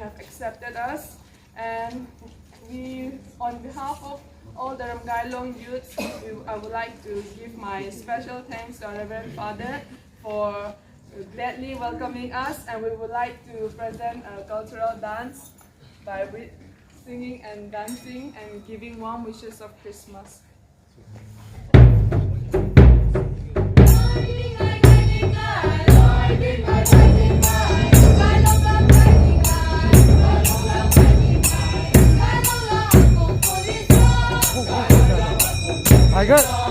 have accepted us. And we, on behalf of all the Ramgailuang youths, I would like to give my special thanks to our Reverend Father for gladly welcoming us, and we would like to present a cultural dance by singing and dancing and giving warm wishes of Christmas. I got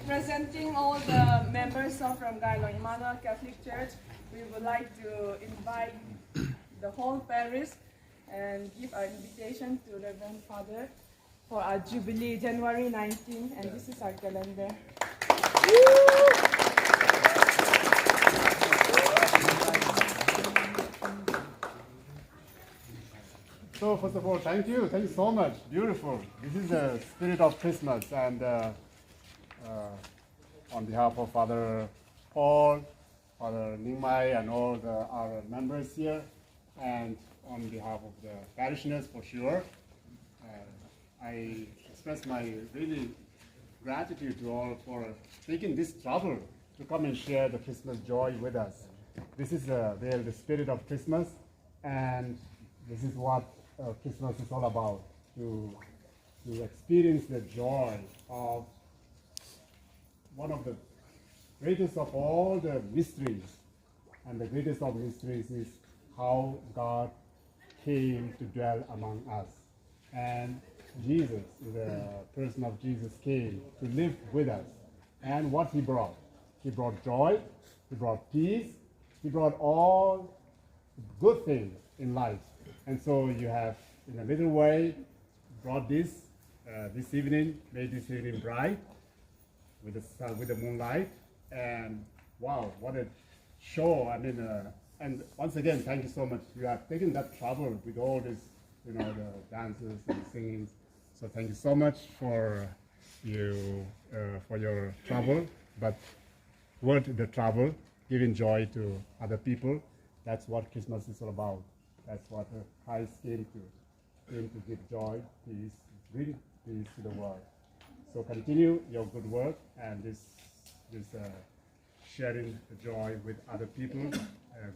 Representing all the members of Ramgailuang Emmanuel Catholic Church, we would like to invite the whole parish and give our invitation to Reverend Father for our Jubilee, January 19, and this is our calendar. So first of all, thank you so much. Beautiful. This is the spirit of Christmas, and on behalf of Father Paul, Father Ningmai, and all our members here, and on behalf of the parishioners for sure, I express my really gratitude to all for taking this trouble to come and share the Christmas joy with us. This is really the spirit of Christmas, and this is what Christmas is all about, to experience the joy of one of the greatest of all the mysteries. And the greatest of mysteries is how God came to dwell among us. And Jesus, the person of Jesus, came to live with us. And what he brought? He brought joy, he brought peace, he brought all good things in life. And so you have, in a little way, brought this this evening, made this evening bright with the sun, with the moonlight, and wow, what a show! I mean, and once again, thank you so much. You have taken that trouble with all this, you know, the dances and singing. So thank you so much for your trouble, but worth the trouble, giving joy to other people. That's what Christmas is all about. That's what Christ came to give joy, peace, bring peace to the world. So continue your good work and this sharing the joy with other people.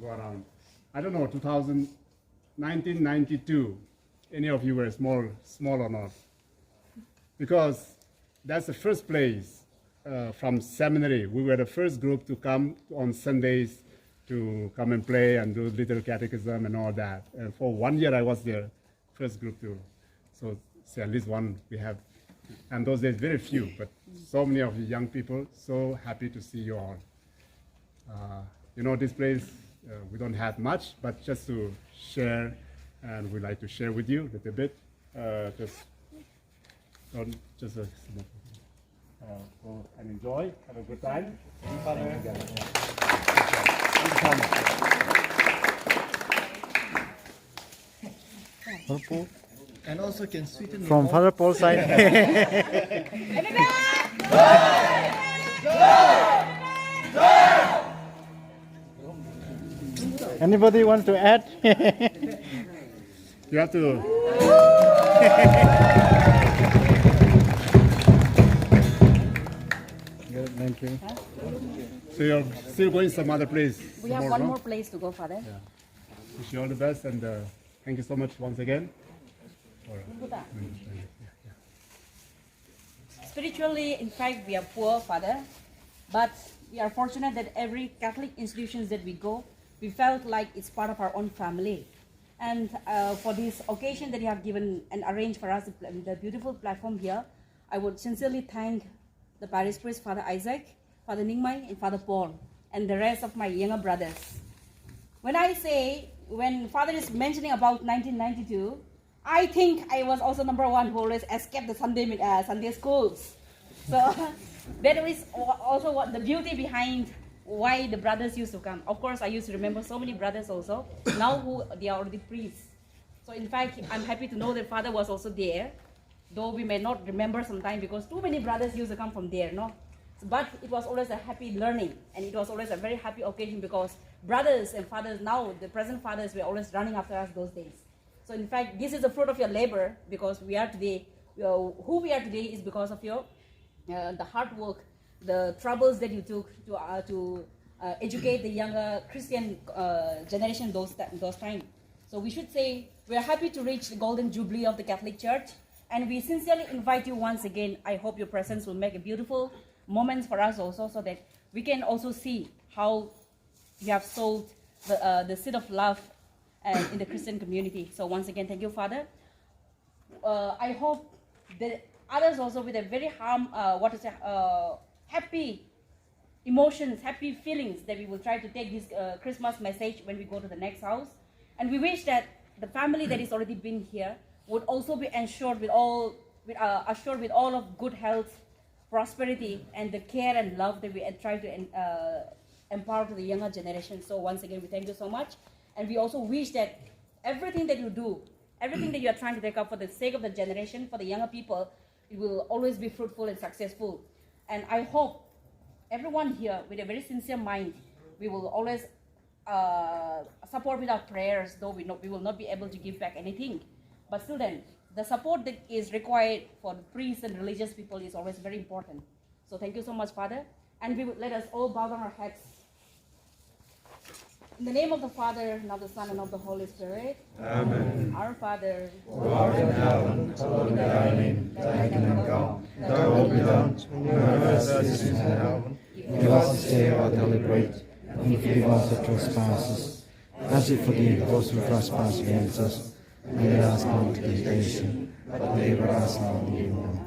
Go around. I don't know, 1992. Any of you were small or not? Because that's the first place from seminary. We were the first group to come on Sundays to come and play and do little catechism and all that. And for 1 year I was there, first group too. So say at least one, we have And those days, very few, but so many of you young people, so happy to see you all. You know, this place, we don't have much, but just to share, and we'd like to share with you a little bit. Go and enjoy, have a good time. And also can sweeten From Father Paul's side. Anybody want to add? You have to. Good, thank you. So you're still going some other place? We have one more place to go, Father. Yeah. Wish you all the best, and thank you so much once again. Spiritually, in fact, we are poor, Father, but we are fortunate that every Catholic institutions that we go, we felt like it's part of our own family. And for this occasion that you have given and arranged for us, the beautiful platform here, I would sincerely thank the parish priest, Father Isaac, Father Ningmai, and Father Paul, and the rest of my younger brothers. When Father is mentioning about 1992, I think I was also number one who always escaped the Sunday schools. So that is also what the beauty behind why the brothers used to come. Of course, I used to remember so many brothers also, now who they are already priests. So in fact, I'm happy to know that Father was also there, though we may not remember sometimes because too many brothers used to come from there, no? But it was always a happy learning, and it was always a very happy occasion because brothers and fathers, now the present fathers, were always running after us those days. So in fact, this is the fruit of your labor, because we are today, who we are today is because of your, the hard work, the troubles that you took to educate the younger Christian generation those times. So we should say, we are happy to reach the Golden Jubilee of the Catholic Church, and we sincerely invite you once again. I hope your presence will make a beautiful moment for us also, so that we can also see how you have sowed the seed of love in the Christian community. So once again, thank you, Father. I hope that others also with a very happy emotions, happy feelings, that we will try to take this Christmas message when we go to the next house. And we wish that the family that is already been here would also be assured with all of good health, prosperity, and the care and love that we try to empower to the younger generation. So once again, we thank you so much. And we also wish that everything that you do, everything that you are trying to take up for the sake of the generation, for the younger people, it will always be fruitful and successful. And I hope everyone here, with a very sincere mind, we will always support with our prayers, though we will not be able to give back anything. But still then, the support that is required for the priests and religious people is always very important. So thank you so much, Father. And we would let us all bow down our heads. In the name of the Father, and of the Son, and of the Holy Spirit. Amen. Our Father, who art in heaven, hallowed be thy name. Thy kingdom come, thy will be done, on earth as it is in heaven. Give us this day our daily bread, and forgive us our trespasses, as we forgive those who trespass against us. And lead us not into temptation, but deliver us from evil.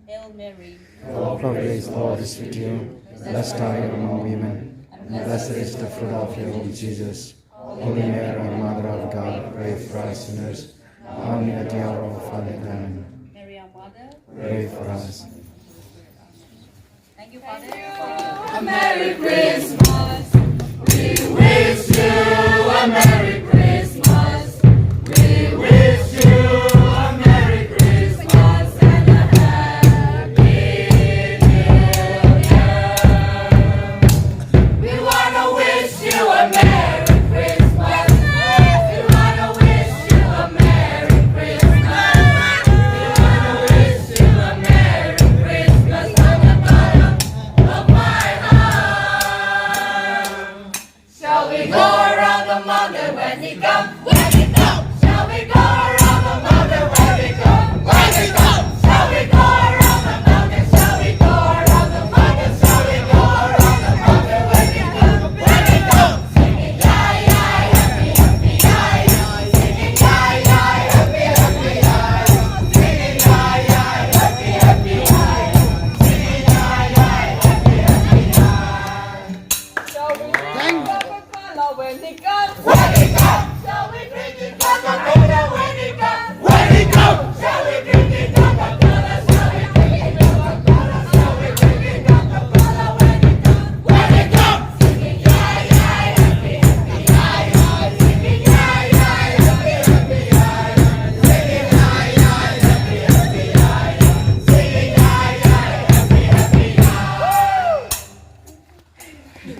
Hail Mary, Full of grace, the Lord is with you. Blessed are you among women, and blessed is the fruit of your womb, Jesus. Holy Mary, Mother of God, pray for us sinners, now and at the hour of our death. Amen. Mary, our Mother, Pray for us. thank you, Father. A Merry Christmas. We wish you a Merry Christmas. We wish you a Merry Christmas and a Happy New Year. We wanna wish you a Merry Christmas. We wanna wish you a Merry Christmas. We wanna wish you a Merry Christmas from the bottom of my heart. Shall we go around?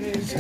Praise.